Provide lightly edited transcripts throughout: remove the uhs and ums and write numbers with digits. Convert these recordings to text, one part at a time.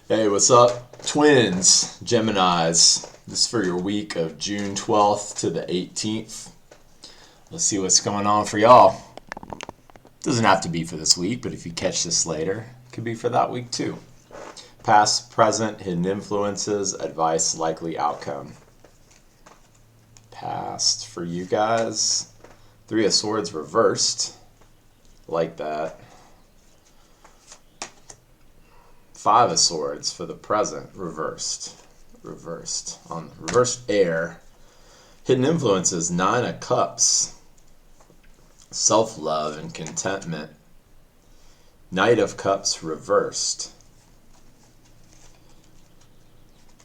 Hey, what's up? Twins, Geminis. This is for your week of June 12th to the 18th. Let's see what's going on for y'all. Doesn't have to be for this week, but if you catch this later, it could be for that week too. Past, present, hidden influences, advice, likely outcome. Past for you guys. Three of Swords reversed. Like that. Five of Swords for the present, reversed. Reversed. On the reversed air. Hidden influences, Nine of Cups. Self-love and contentment. Knight of Cups reversed.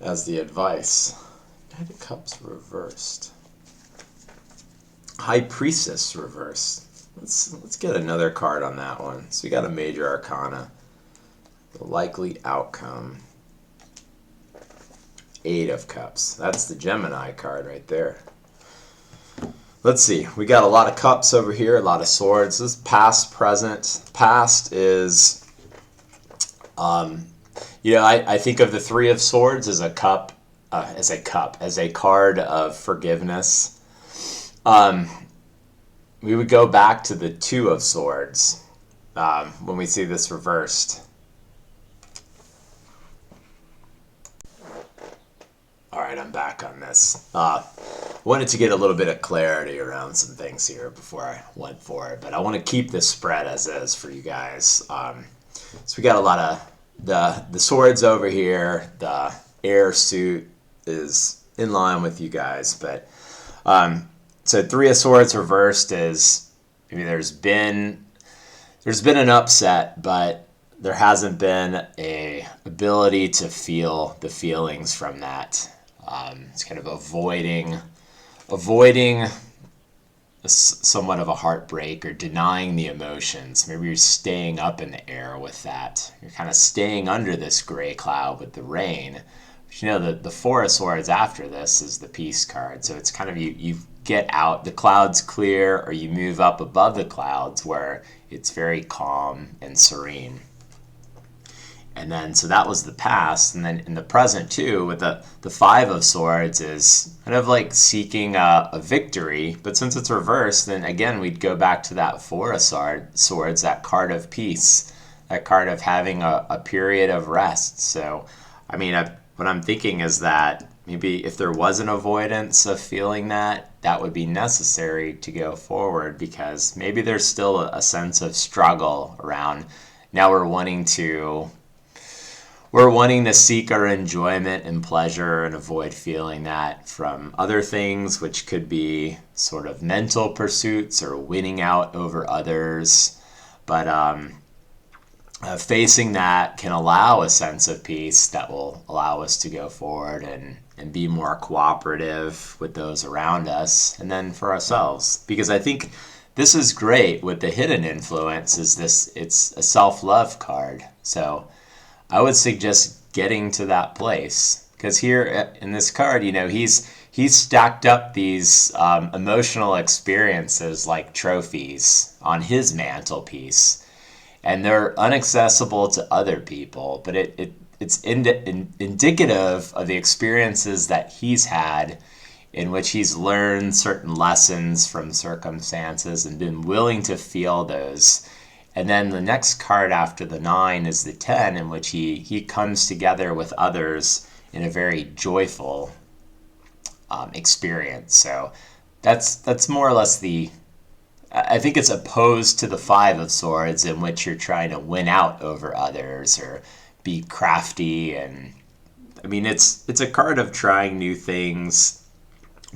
As the advice. Knight of Cups reversed. High Priestess reversed. Let's get another card on that one. So we got a major arcana. The likely outcome. Eight of Cups. That's the Gemini card right there. Let's see. We got a lot of cups over here, a lot of swords. This is past, present. Past is, I think of the Three of Swords as a cup, as a card of forgiveness. We would go back to the Two of Swords when we see this reversed. All right, I'm back on this. Wanted to get a little bit of clarity around some things here before I went for it, but I want to keep this spread as is for you guys. So we got a lot of the swords over here. The air suit is in line with you guys, but so Three of Swords reversed is there's been an upset, but there hasn't been a ability to feel the feelings from that. It's kind of avoiding somewhat of a heartbreak or denying the emotions. Maybe you're staying up in the air with that. You're kind of staying under this gray cloud with the rain. But the Four of Swords after this is the Peace card. So it's kind of you get out, the clouds clear, or you move up above the clouds where it's very calm and serene. And then, so that was the past. And then in the present, too, with the Five of Swords is kind of like seeking a victory. But since it's reversed, then again, we'd go back to that Four of Swords, that card of peace, that card of having a period of rest. So, what I'm thinking is that maybe if there was an avoidance of feeling that would be necessary to go forward, because maybe there's still a sense of struggle around now we're wanting to seek our enjoyment and pleasure and avoid feeling that from other things, which could be sort of mental pursuits or winning out over others. But facing that can allow a sense of peace that will allow us to go forward and be more cooperative with those around us and then for ourselves. Because I think this is great with the hidden influence it's a self-love card. So I would suggest getting to that place, because here in this card, he's stacked up these emotional experiences like trophies on his mantelpiece, and they're inaccessible to other people, but it's indicative of the experiences that he's had in which he's learned certain lessons from circumstances and been willing to feel those. And then the next card after the Nine is the Ten, in which he comes together with others in a very joyful experience. So that's more or less I think it's opposed to the Five of Swords, in which you're trying to win out over others or be crafty. And it's a card of trying new things,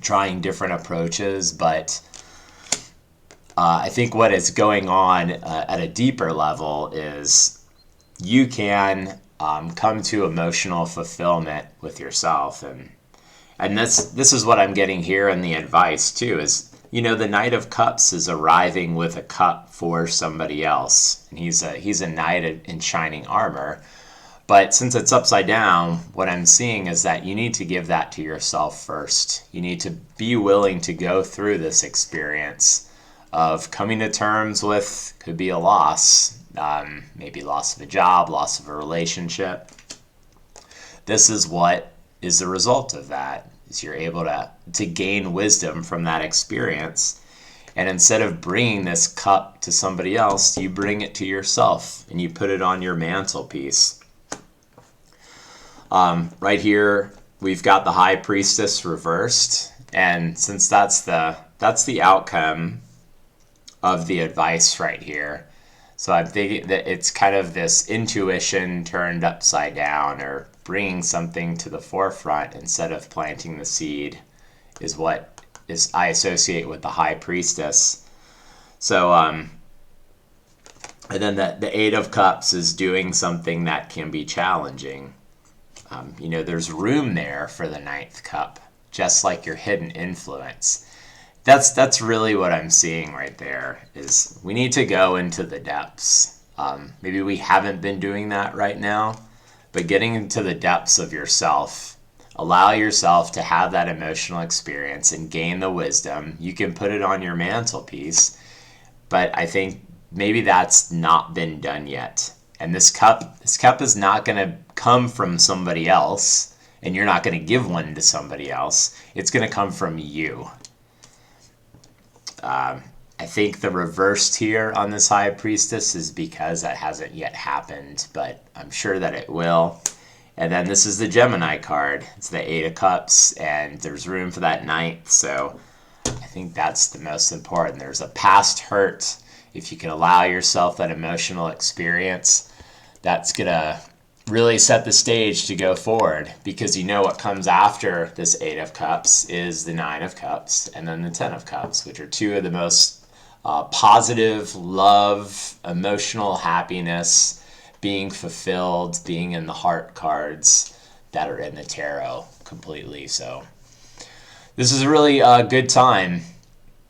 trying different approaches, but I think what is going on at a deeper level is you can come to emotional fulfillment with yourself, and this is what I'm getting here in the advice too. Is the Knight of Cups is arriving with a cup for somebody else, and he's a knight in shining armor. But since it's upside down, what I'm seeing is that you need to give that to yourself first. You need to be willing to go through this experience of coming to terms with, could be a loss, maybe loss of a job, loss of a relationship, this is what is the result of that, is you're able to gain wisdom from that experience. And instead of bringing this cup to somebody else, you bring it to yourself and you put it on your mantelpiece. Right here, we've got the High Priestess reversed. And since that's the outcome of the advice right here, so I'm thinking that it's kind of this intuition turned upside down, or bringing something to the forefront instead of planting the seed, is what is I associate with the High Priestess. So, and then the Eight of Cups is doing something that can be challenging. There's room there for the Ninth Cup, just like your hidden influence. That's really what I'm seeing right there, is we need to go into the depths. Maybe we haven't been doing that right now, but getting into the depths of yourself, allow yourself to have that emotional experience and gain the wisdom. You can put it on your mantelpiece, but I think maybe that's not been done yet. And this cup is not going to come from somebody else, and you're not going to give one to somebody else. It's going to come from you. I think the reversed here on this High Priestess is because that hasn't yet happened, but I'm sure that it will. And then this is the Gemini card. It's the Eight of Cups, and there's room for that ninth. So I think that's the most important. There's a past hurt. If you can allow yourself that emotional experience, that's going to really set the stage to go forward, because what comes after this Eight of Cups is the Nine of Cups and then the Ten of Cups, which are two of the most positive, love, emotional happiness, being fulfilled, being in the heart cards that are in the tarot completely. So this is a really good time.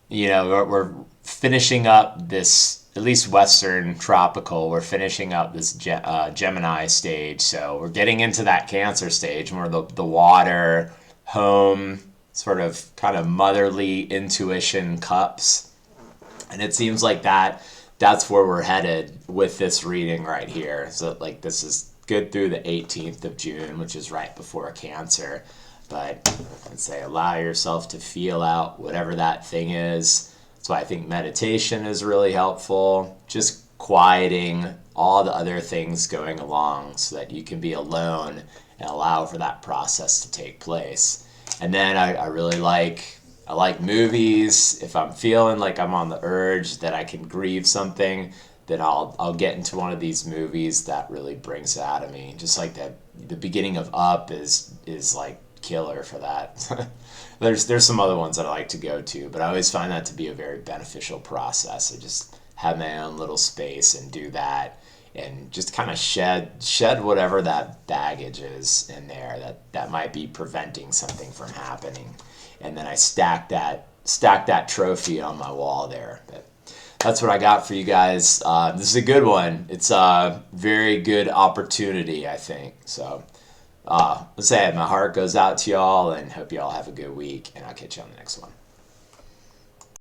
We're finishing up this, at least Western tropical, we're finishing up this Gemini stage. So we're getting into that Cancer stage, more the water, home, sort of kind of motherly intuition cups. And it seems like that's where we're headed with this reading right here. So like this is good through the 18th of June, which is right before Cancer. But I'd say allow yourself to feel out whatever that thing is. That's why I think meditation is really helpful. Just quieting all the other things going along so that you can be alone and allow for that process to take place. And then I really like movies. If I'm feeling like I'm on the urge that I can grieve something, then I'll get into one of these movies that really brings it out of me. Just like the beginning of Up is like killer for that. There's some other ones that I like to go to, but I always find that to be a very beneficial process. I just have my own little space and do that, and just kind of shed whatever that baggage is in there that might be preventing something from happening. And then I stack that trophy on my wall there. But that's what I got for you guys. This is a good one. It's a very good opportunity, I think. So let's say my heart goes out to y'all, and hope y'all have a good week, and I'll catch you on the next one.